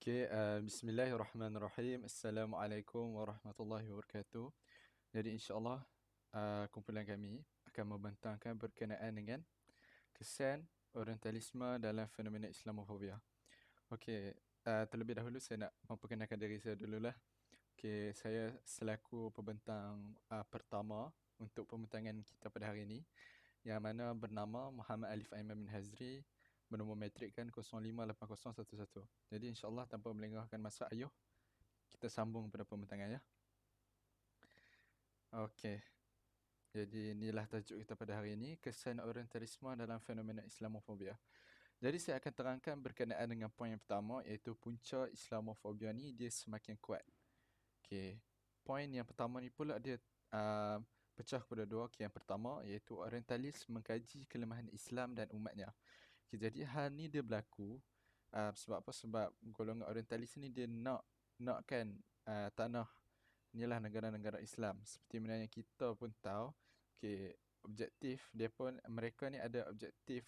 Bismillahirrahmanirrahim. Assalamualaikum warahmatullahi wabarakatuh. Jadi insya-Allah kumpulan kami akan membentangkan berkenaan dengan kesan orientalisme dalam fenomena Islamofobia. Terlebih dahulu saya nak memperkenalkan diri saya dululah. Saya selaku pembentang pertama untuk pembentangan kita pada hari ini, yang mana bernama Muhammad Alif Aiman bin Hazri, bernombor matrik kan 058011. Jadi insya-Allah tanpa melengahkan masa ayuh, kita sambung pada pembentangan ya. Okey. Jadi inilah tajuk kita pada hari ini, kesan orientalisme dalam fenomena Islamofobia. Jadi saya akan terangkan berkenaan dengan poin yang pertama, iaitu punca Islamofobia ni dia semakin kuat. Okey. Poin yang pertama ni pula dia pecah kepada dua. Yang pertama iaitu orientalis mengkaji kelemahan Islam dan umatnya. Jadi hal ni dia berlaku sebab apa? Sebab golongan orientalis ni dia nakkan tanah inilah negara-negara Islam. Seperti mana yang kita pun tahu, objektif dia pun, mereka ni ada objektif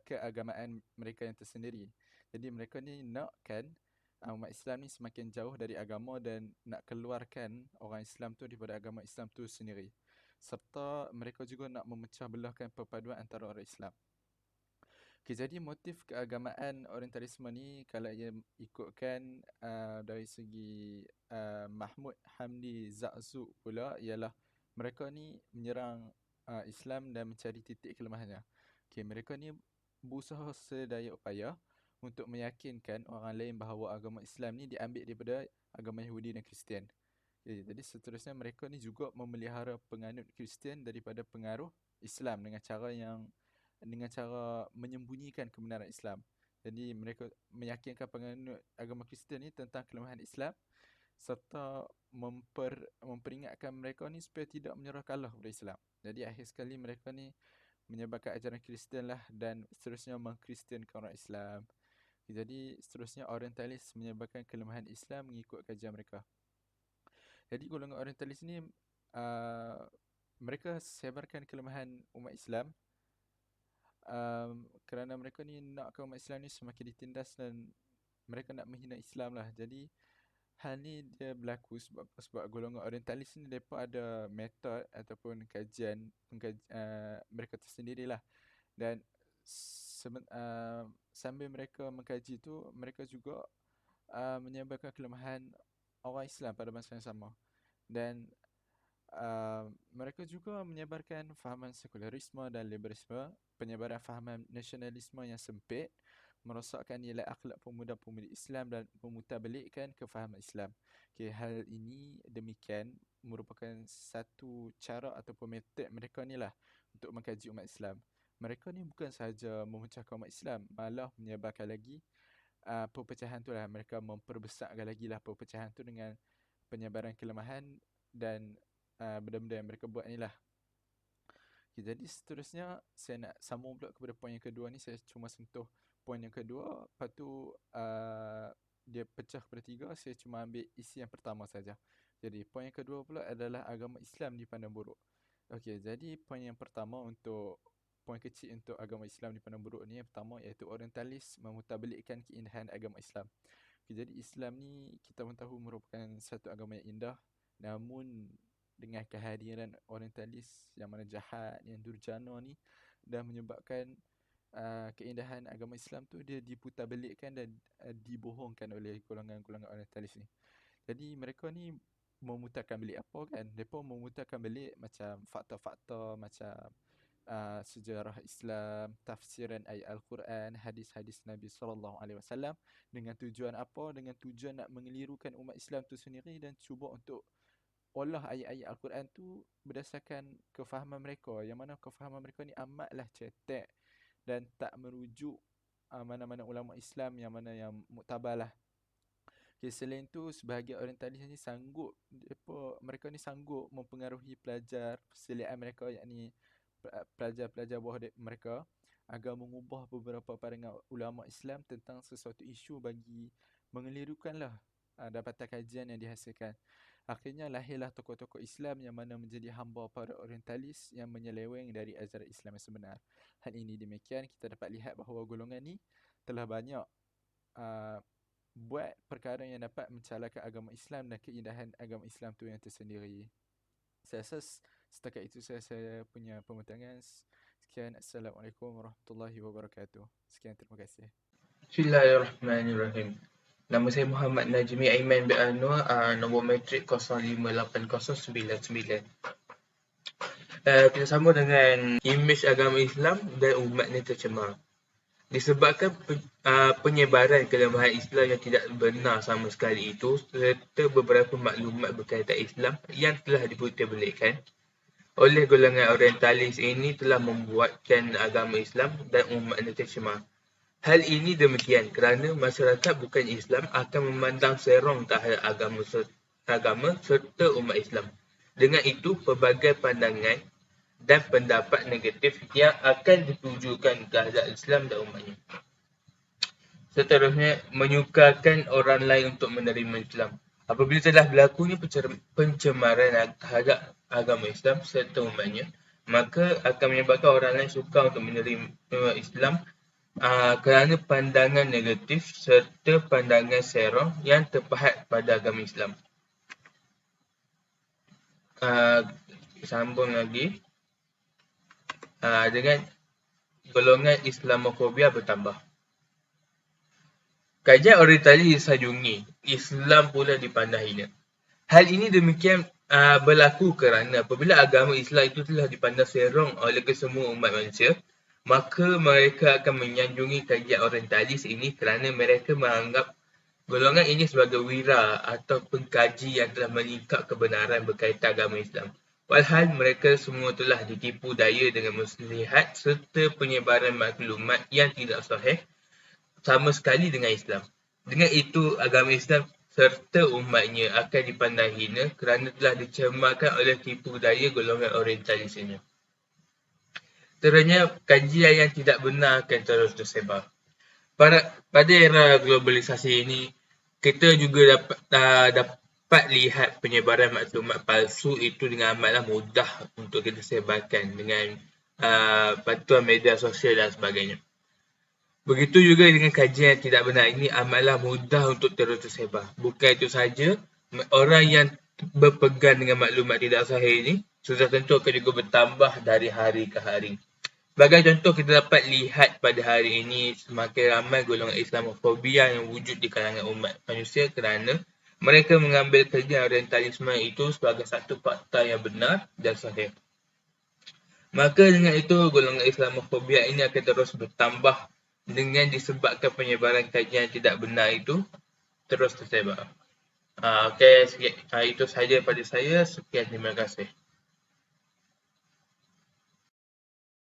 keagamaan mereka yang tersendiri. Jadi mereka ni nakkan umat Islam ni semakin jauh dari agama dan nak keluarkan orang Islam tu daripada agama Islam tu sendiri. Serta mereka juga nak memecah belahkan perpaduan antara orang Islam. Jadi motif keagamaan orientalisme ni kalau ia ikutkan dari segi Mahmud Hamdi Zakzuk pula, ialah mereka ni menyerang Islam dan mencari titik kelemahannya. Mereka ni berusaha sedaya upaya untuk meyakinkan orang lain bahawa agama Islam ni diambil daripada agama Yahudi dan Kristian. Jadi seterusnya mereka ni juga memelihara penganut Kristian daripada pengaruh Islam dengan cara menyembunyikan kebenaran Islam. Jadi mereka meyakinkan penganut agama Kristian ni tentang kelemahan Islam, serta memperingatkan mereka ni supaya tidak menyerah kalah kepada Islam. Jadi akhir sekali mereka ni menyebarkan ajaran Kristian lah, dan seterusnya mengkristiankan orang Islam. Jadi seterusnya orientalis menyebarkan kelemahan Islam mengikut kajian mereka. Jadi golongan orientalis ni mereka sebarkan kelemahan umat Islam kerana mereka ni nakkan umat Islam ni semakin ditindas dan mereka nak menghina Islam lah. Jadi hal ni dia berlaku sebab golongan orientalis ni mereka ada metod ataupun kajian mereka tersendirilah. Dan sambil mereka mengkaji tu, mereka juga menyebarkan kelemahan orang Islam pada masa yang sama. Dan mereka juga menyebarkan fahaman sekularisme dan liberalisme, penyebaran fahaman nasionalisme yang sempit, merosakkan nilai akhlak pemuda-pemudi Islam dan memutabelikkan kefahaman Islam. Hal ini demikian merupakan satu cara ataupun metod mereka ni lah untuk mengkaji umat Islam. Mereka ni bukan sahaja memecahkan umat Islam, malah menyebarkan lagi perpecahan tu lah. Mereka memperbesarkan lagi lah perpecahan tu dengan penyebaran kelemahan dan benda-benda yang mereka buat ni lah. Jadi seterusnya saya nak sambung pula kepada poin yang kedua ni. Saya cuma sentuh poin yang kedua, lepas tu dia pecah kepada tiga. Saya cuma ambil isi yang pertama saja. Jadi poin yang kedua pula adalah agama Islam dipandang buruk. Jadi poin yang pertama poin kecil untuk agama Islam dipandang buruk ni, yang pertama iaitu orientalis memutabelikkan keindahan agama Islam. Jadi Islam ni kita pun tahu merupakan satu agama yang indah, namun dengan kehadiran orientalis yang mana jahat, yang durjana ni, dah menyebabkan keindahan agama Islam tu dia diputarbelikkan dan dibohongkan oleh golongan-golongan orientalis ni. Jadi mereka ni memutarkan belik apa kan? Mereka memutarkan belik macam fakta-fakta macam sejarah Islam, tafsiran ayat Al-Quran, hadis-hadis Nabi SAW, dengan tujuan apa? Dengan tujuan nak mengelirukan umat Islam tu sendiri dan cuba untuk olah ayat-ayat Al-Quran tu berdasarkan kefahaman mereka, yang mana kefahaman mereka ni amatlah cetek dan tak merujuk mana-mana ulama Islam yang mana yang muktabar lah. Selain tu sebahagian orientalis ni mereka ni sanggup mempengaruhi pelajar perseliaan mereka, yakni pelajar-pelajar bawah mereka, agar mengubah beberapa pandangan ulama Islam tentang sesuatu isu bagi mengelirukanlah dapatan kajian yang dihasilkan. Akhirnya lahirlah tokoh-tokoh Islam yang mana menjadi hamba para orientalis yang menyeleweng dari ajaran Islam yang sebenar. Hal ini demikian kita dapat lihat bahawa golongan ni telah banyak buat perkara yang dapat mencalakan agama Islam dan keindahan agama Islam tu yang tersendiri. Saya rasa setakat itu saya punya pemotongan. Sekian, Assalamualaikum warahmatullahi wabarakatuh. Sekian, terima kasih. Bismillahirrahmanirrahim. Nama saya Muhammad Najmi Aiman bin Anwar, nombor matrik 058099. Kita sambung dengan imej agama Islam dan umatnya tercemar. Disebabkan penyebaran kelemahan Islam yang tidak benar sama sekali itu serta beberapa maklumat berkaitan Islam yang telah diputarbelikkan oleh golongan orientalis ini telah membuatkan agama Islam dan umatnya tercemar. Hal ini demikian kerana masyarakat bukan Islam akan memandang serong terhadap agama serta umat Islam. Dengan itu, pelbagai pandangan dan pendapat negatif yang akan ditujukan terhadap Islam dan umatnya. Seterusnya, menyukarkan orang lain untuk menerima Islam. Apabila telah berlakunya pencemaran terhadap agama Islam serta umatnya, maka akan menyebabkan orang lain sukar untuk menerima Islam kerana pandangan negatif serta pandangan serong yang terpahat pada agama Islam. Sambung lagi dengan golongan Islamofobia bertambah. Kajian orientalis disanjungi, Islam pula dipandang hina. Hal ini demikian berlaku kerana apabila agama Islam itu telah dipandang serong oleh kesemua umat manusia, maka mereka akan menyanjungi kajian orientalis ini kerana mereka menganggap golongan ini sebagai wira atau pengkaji yang telah menyingkap kebenaran berkaitan agama Islam. Walhal mereka semua telah ditipu daya dengan muslihat serta penyebaran maklumat yang tidak sahih sama sekali dengan Islam. Dengan itu, agama Islam serta umatnya akan dipandang hina kerana telah dicemarkan oleh tipu daya golongan orientalis ini. Teranya, kajian yang tidak benar akan terus tersebar. Pada era globalisasi ini, kita juga dapat lihat penyebaran maklumat palsu itu dengan amatlah mudah untuk kita sebarkan dengan bantuan media sosial dan sebagainya. Begitu juga dengan kajian yang tidak benar ini amatlah mudah untuk terus tersebar. Bukan itu saja, orang yang berpegang dengan maklumat tidak sahih ini sudah tentu akan juga bertambah dari hari ke hari. Sebagai contoh, kita dapat lihat pada hari ini semakin ramai golongan Islamofobia yang wujud di kalangan umat manusia kerana mereka mengambil kajian orientalisme itu sebagai satu fakta yang benar dan sahih. Maka dengan itu, golongan Islamofobia ini akan terus bertambah dengan disebabkan penyebaran kajian yang tidak benar itu terus tersebar. Okey, itu sahaja pada saya. Sekian, terima kasih.